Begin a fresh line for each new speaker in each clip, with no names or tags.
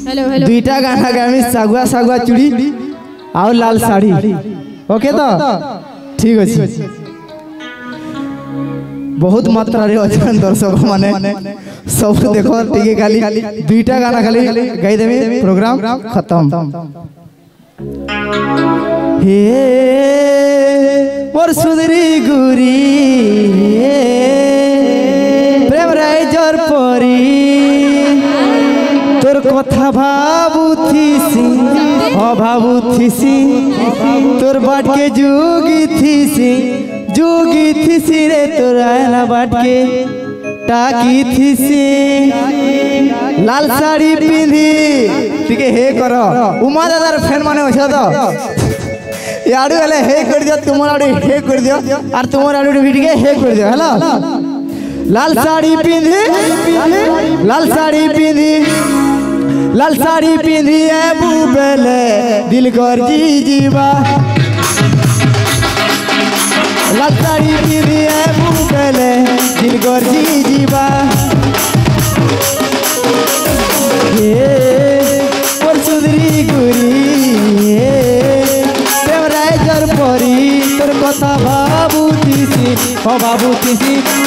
दुईटा गाना गामी सागुआ सागुआ चूड़ी और लाल साड़ी ओके तो ठीक अच्छे बहुत मात्रा रे अछन दर्शक माने सब देखो टिके खाली दुईटा गाना खाली गाई देबे प्रोग्राम खत्म हे मोर सुंदरी गुरी प्रेम राइजर परी तोर कथा भाबुथीसी भाबुथीसी तोर बाट के जोगी थीसी रे तोर आयला बाट के टाकी थीसी लाल साड़ी पिंधी ठीक हे करो उमा दादार फैन माने होछ तो याडू वाले हे कर दियो तुमर आडू हे कर दियो और तुमर आडू भी ठीक हे कर दियो हेलो लाल साड़ी पिंधी है बुबेले दिल कर जीवा लाल साड़ी पिंधी है बुबेले दिल कर जीवा ये और सुंदरी गुरी प्रेम राइजर परी तोर कथा भाबुथीसी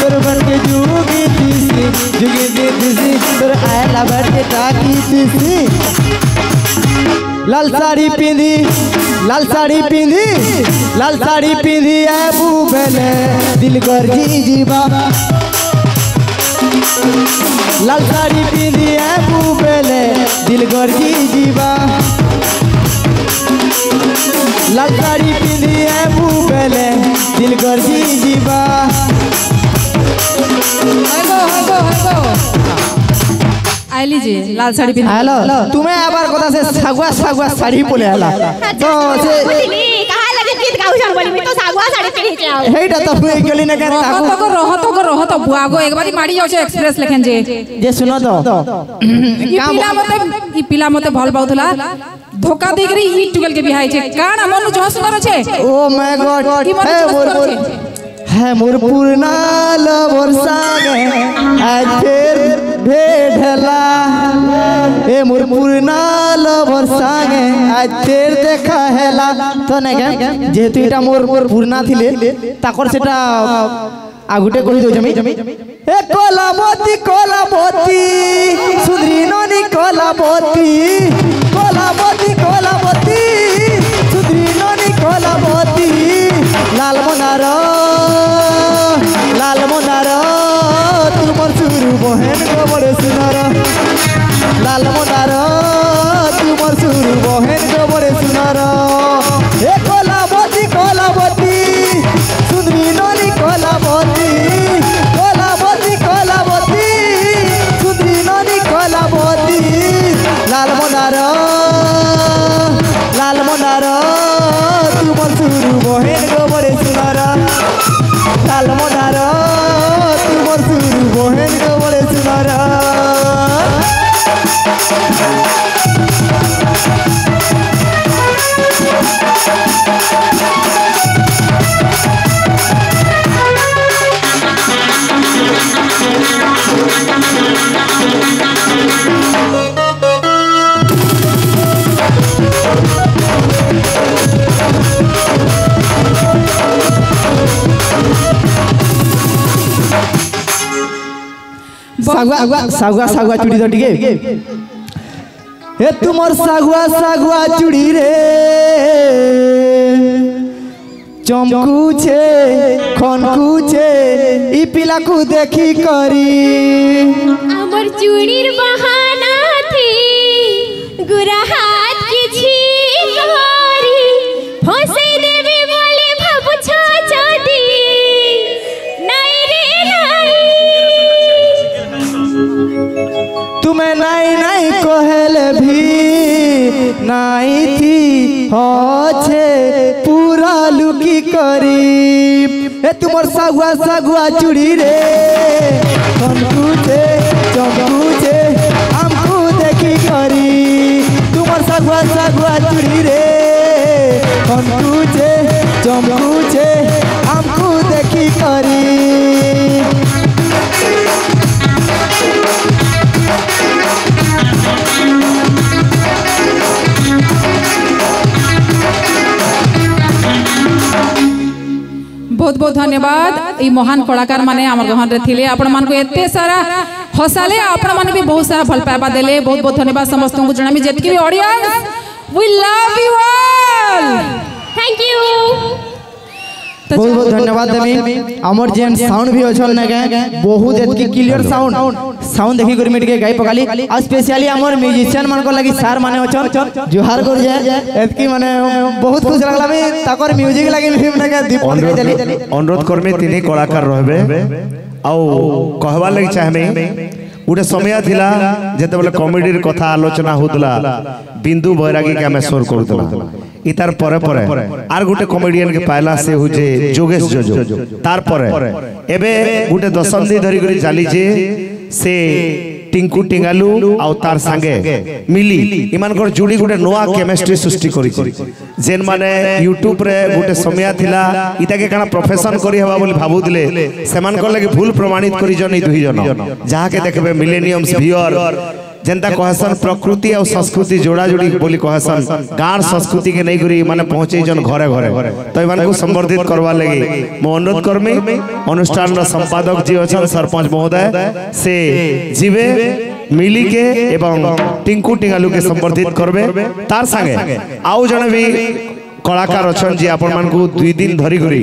तोर बन के जुगी थीसी तोर आयला बन के टाकी थीसी लाल साड़ी पिंधी है बुबेले दिल कर जीवा लाल साड़ी पिंधी है बुबेले दिल कर जीवा लाल साड़ी पिंधी है बुबेले दिल कर जीवा
आइली जी लाल साड़ी पिंधी
हेलो तुम्हें आबार कथा से सागुआ साड़ी बोले हला तो से
कहा लगे गीत गाउ जान बोली मैं तो सागुआ साड़ी पिन्ही के आओ
हेटा तो हुए गेली न के
रहो तो बुआगो एक बारी मारी जाउ छे एक्सप्रेस लेखन जे
सुनो तो
ई पिला मते भल पाउथला धोखा दे करी ई टुगल के बिहाई छे काना मनु जो सुंदर छे ओ माय गॉड
है मोर पूर्णाल वर्षा आज फिर भेटला ए मोर पूर्णाल वर्षा आज फिर देखा हेला तो नै जेहेतु एटा मोर पूर्णा थिले ताकर सेटा आगुटे कहि दो जमी ए कोलाबती सुंदरी ननी कोलाबती सुंदरी ननी कोलाबती लाल मोनार तुमर सुरु बहन को बड़े सुनार लाल मोनार तुमर सुरु बहन को बड़े सुनार ए कोलाबती सुंदरी ननी कोलाबती सुंदरी ननी कोलाबती लाल मोनार तुमर सुरु बहन को बड़े सुनार लाल मोनार तुमर सुरु बहन को बड़े सुनार सागुआ चूड़ी तो ठीक हे तुमर सागुआ चूड़ी रे चमकू छे खनकू छे ई पिला को देखी करी
हमर चूड़ीर बहाना थी गुरा हाथ की छी करी फसे देवे बोले भाबु छदी नहीं रे
तुम्हें नहीं कहले भी नहीं थी हो छे पूरा लुकी करी ए तुमर सागुआ चूड़ी रे खनकू छे चमकू छे हमको देखी करी तुमर सागुआ चूड़ी रे खनकू छे चमकू छे हमको देखी करी
बहुत धन्यवाद ई महान कलाकार माने हमर गहन रे थिले आपण मान को एते सारा हसाले आपण माने भी बहुत सारा भल पाइबा देले बहुत बहुत धन्यवाद समस्त को जणामी जेतकी भी audience we love you all
thank you
बहुत बहुत धन्यवाद देमी हमर जेन साउंड भी अछन ना के बहुत एतकी क्लियर साउंड देखि कर मिट के गाई पकाली आ स्पेशली हमर म्यूजिशियन मन को लागि सार माने अछन जोहार कर जाय एतकी माने बहुत खुश लागला बे ताकर म्यूजिक लागि फिल्म ना के दीप के चली
अनुरोध करमे तिनी कलाकार रहबे आ कहबा लागि चाहमे गोटे समय थिला जेते बेले कॉमेडी कथा आलोचना होतला बिंदु बैरागी के हमें शोर करतला इतार परे परे आर गोटे कॉमेडियन के पाइला से हुजे जोगेश जोजो तार परे एबे गोटे दशंदी धरी करी चाली जे से टिंकू टिंगालू आउ तार संगे मिली इमान कर जुड़ी गोटे नोआ केमिस्ट्री सृष्टि करी जेन माने यूट्यूब रे गोटे समय थिला इता के काना प्रोफेशन करी हवा बोली भाबुदिले सेमान कर लागि भूल प्रमाणित करी जन दुई जन जहा के देखबे मिलेनियम्स व्यूअर जनता कहसन प्रकृति और संस्कृति जोड़ा जोड़ी बोली कहसन गाँव संस्कृति के नहीं करी माने पहुंचे जन घरे घरे तो इमान को संवर्धित करवा लगी मो अनुरोध करमी अनुष्ठान रा संपादक जी अछन सरपंच महोदय से जीवे मिली के एवं टिंकू टिंगालू के संवर्धित करबे तार संगे आउ जने भी कलाकार अछन जे आपण मान को 2 दिन धरी करी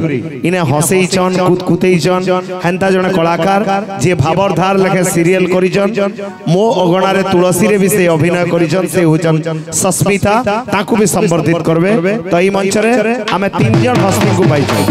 इने हसई चन कुतकुतई चन हेंता जने कलाकार जे भाबरधार लेखे सीरियल करी चन मो अगणा रे तुलसी रे भी से अभिनय करी चन से होचन सस्मिता ताकू भी संवर्धित करबे तो ई मंच रे हमें 3 जन हस्ती को पाई छै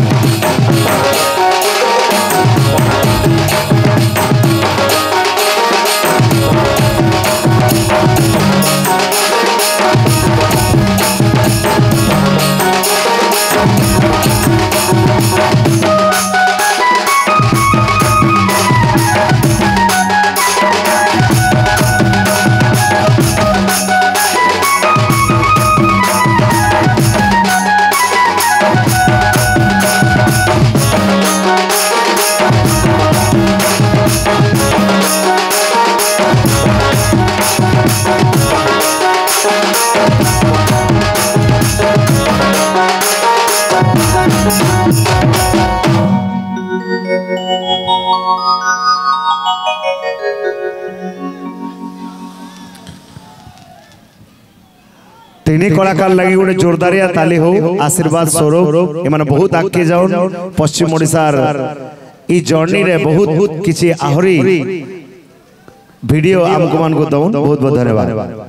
तीन कलाकार लगी गोटे जोरदारिया ताली हो आशीर्वाद स्वरूप एमाने बहुत आगे जाओ पश्चिम ओडिशार ई जर्नी रे बहुत किछि आहरी वीडियो हमको मान को दउन बहुत बहुत धन्यवाद।